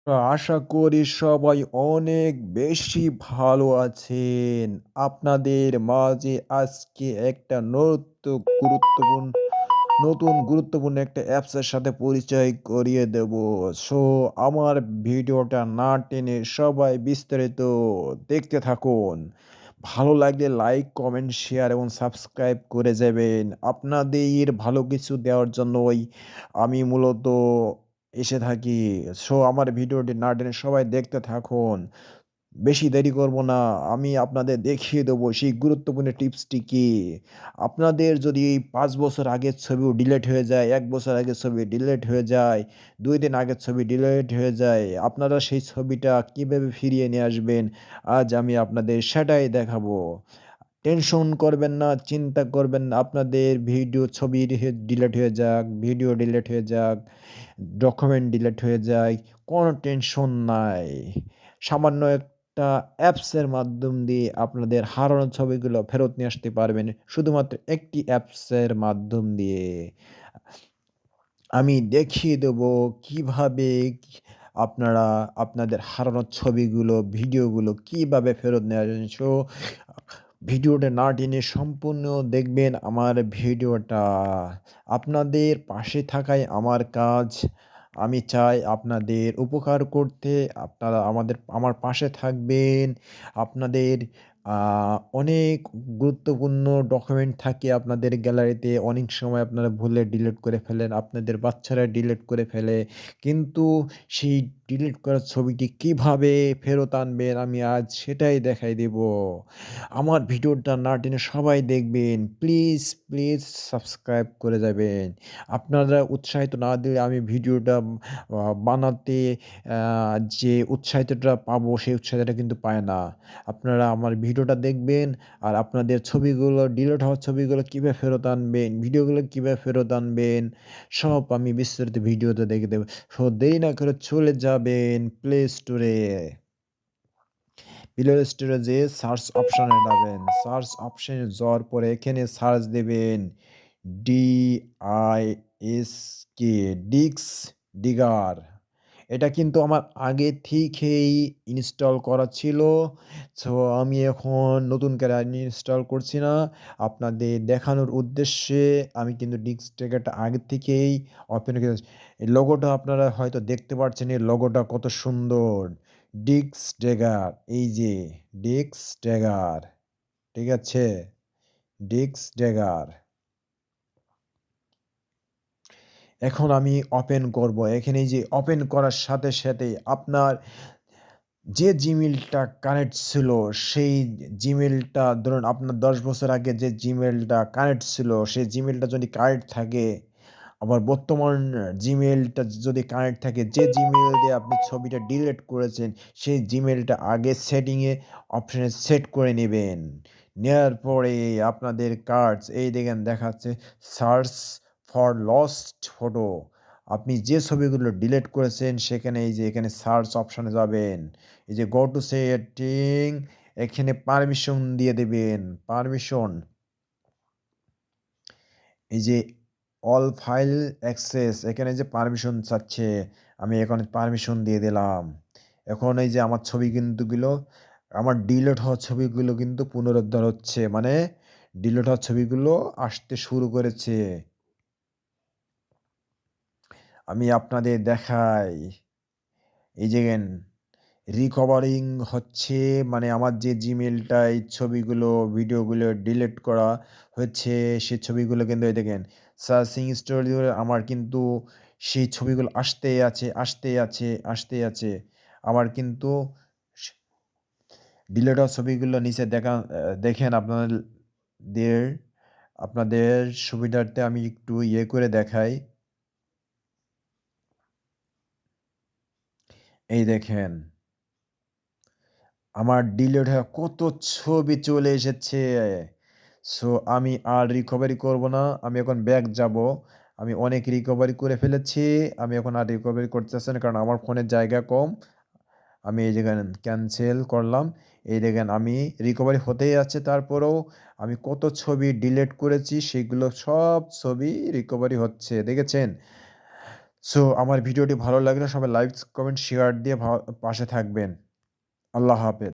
আশা করি সবাই অনেক বেশি ভালো আছেন। আপনাদের মাঝে আজকে একটা নতুন গুরুত্বপূর্ণ একটা অ্যাপসের সাথে পরিচয় করিয়ে দেব। সো আমার ভিডিওটা না টেনে সবাই বিস্তারিত দেখতে থাকুন। ভালো লাগলে লাইক, কমেন্ট, শেয়ার এবং সাবস্ক্রাইব করে যাবেন। আপনাদের ভালো কিছু দেওয়ার জন্যই আমি মূলত এসে থাকি। সো আমার ভিডিওটি না টেনে সবাই দেখতে থাকুন। বেশি দেরি করব না। আমি আপনাদের দেখিয়ে দেবো সেই গুরুত্বপূর্ণ টিপসটি কি। আপনাদের যদি ৫ বছর আগের ছবিও ডিলিট হয়ে যায়, ১ বছর আগের ছবি ডিলিট হয়ে যায়, ২ দিন আগের ছবি ডিলিট হয়ে যায়, আপনারা সেই ছবিটা কিভাবে ফিরিয়ে নিয়ে আসবেন, আজ আমি আপনাদের সেটাই দেখাবো। টেনশন করবেন না, চিন্তা করবেন না। আপনাদের ছবি ডিলিট হয়ে যাক, ভিডিও ডিলিট হয়ে যাক, ডকুমেন্ট ডিলিট হয়ে যায়, কোনো টেনশন নাই। সামান্য একটা অ্যাপসের মাধ্যম দিয়ে আপনাদের হারানো ছবিগুলো ফেরত নিয়ে আসতে পারবেন। শুধুমাত্র একটি অ্যাপসের মাধ্যম দিয়ে। আমি দেখিয়ে দেবো কিভাবে আপনারা আপনাদের হারানো ছবিগুলো, ভিডিওগুলো কিভাবে ফেরত নিয়ে আসবেন। ভিডিওটা না টেনে সম্পূর্ণ দেখবেন আমার ভিডিওটা। আপনাদের পাশে থাকাই আমার কাজ। আমি চাই আপনাদের উপকার করতে। আপনারা আমার পাশে থাকবেন। আপনাদের অনেক গুরুত্বপূর্ণ ডকুমেন্ট থাকে আপনাদের গ্যালারিতে। অনেক সময় আপনারা ভুলে ডিলিট করে ফেলেন। আপনাদের বাচ্চারা ডিলিট করে ফেলে। কিন্তু সেই ডিলিট করা ছবিটি কিভাবে ফেরত আনবেন আমি আজ সেটাই দেখাই দেব। আমার ভিডিওটা না টেনে সবাই দেখবেন। প্লিজ সাবস্ক্রাইব করে যাবেন। আপনারা উৎসাহিত না দিলে আমি ভিডিওটা বানাতে আ যে উৎসাহিতটা পাবো সেই উৎসাহিতটা কিন্তু পায় না। আপনারা আমার ভিডিওটা দেখবেন আর আপনাদের ছবিগুলো ডিলিট হওয়া ছবিগুলো কিভাবে ফেরত আনবেন, ভিডিওগুলো কিভাবে ফেরত আনবেন সব আমি বিস্তারিত ভিডিওতে দেখিয়ে দেব। সো দেরি না করে চলে যাবেন প্লে স্টোরে। প্লে স্টোরে যেয়ে সার্চ অপশনে যাবেন। সার্চ অপশনে যাওয়ার পরে এখানে সার্চ দেবেন DISK ডিক্স ডিগার। এটা কিন্তু আমার আগে থেকেই ইনস্টল করা ছিল। সো আমি এখন নতুন করে আনইনস্টল করছি না। আপনাদের দেখানোর উদ্দেশ্যে আমি কিন্তু ডিক্স ট্র্যাকারটা আগে থেকেই ওপেন করে এই লোগোটা আপনারা হয়তো দেখতে পাচ্ছেন এই লোগোটা কত সুন্দর। ডিক্স ট্র্যাকার এই যে ডিক্স ট্র্যাকার, ঠিক আছে? ডিক্স ট্র্যাকার। এখন আমি ওপেন করব। এখানে এই যে ওপেন করার সাথে আপনার যে জিমেইলটা কানেক্ট ছিল সেই জিমেইলটা ধরুন আপনার ১০ বছর আগে যে জিমেইলটা কানেক্ট ছিল সেই জিমেইলটা যদি কানেক্ট থাকে, আবার বর্তমান জিমেইলটা যদি কানেক্ট থাকে, যে জিমেইল দিয়ে আপনি ছবিটা ডিলিট করেছেন সেই জিমেইলটা আগে সেটিংয়ে অপশনে সেট করে নিবেন। নেয়ার পরে আপনাদের কার্ডস এই দেখেন দেখাচ্ছে সার্চ ফর লস্ট ফটো। আপনি যে ছবিগুলো ডিলিট করেছেন সেখানে এই যে এখানে সার্চ অপশনে যাবেন। এই যে গো টু সেটিং এখানে পারমিশন দিয়ে দিবেন। পারমিশন এই যে অল ফাইল অ্যাক্সেস এখানে যে পারমিশন চাচ্ছে, আমি এখন পারমিশন দিয়ে দিলাম। এখন এই যে আমার ছবি কিন্তু আমার ডিলিট হওয়া ছবিগুলো কিন্তু পুনরুদ্ধার হচ্ছে। মানে ডিলিট হওয়া ছবিগুলো আসতে শুরু করেছে। আমি আপনাদের দেখাই। এই যে রিকভারিং হচ্ছে মানে আমার যে জিমেইলটায় ছবিগুলো, ভিডিওগুলো ডিলিট করা হয়েছে সেই ছবিগুলো কিন্তু এই দেখেন সার্চিং স্টোরি আমার কিন্তু সেই ছবিগুলো আসতেই আছে। আমার কিন্তু স ডিলিট হওয়া ছবিগুলো নিচে দেখেন দের আপনাদের সুবিধার্থে আমি একটু ইয়ে করে দেখাই। এই দেখেন। আমার ডিলিট হওয়া কত ছবি চলে এসেছে। সো আমি আর রিকভারি করব না। আমি এখন ব্যাক যাবো। আমি অনেক রিকভারি করে ফেলেছি। আমি এখন আর রিকভারি করতেছি না কারণ আমার ফোনের জায়গা কম। আমি এই দেখেন ক্যানসেল করলাম। এই দেখেন আমি রিকভারি হতেই আছে তারপরেও আমি কত ছবি ডিলিট করেছি সেগুলো সব ছবি রিকভারি হচ্ছে। দেখেছেন? সো আমার ভিডিওটি ভালো লাগলে সবাই লাইক, কমেন্ট, শেয়ার দিয়ে পাশে থাকবেন। আল্লাহ হাফেজ।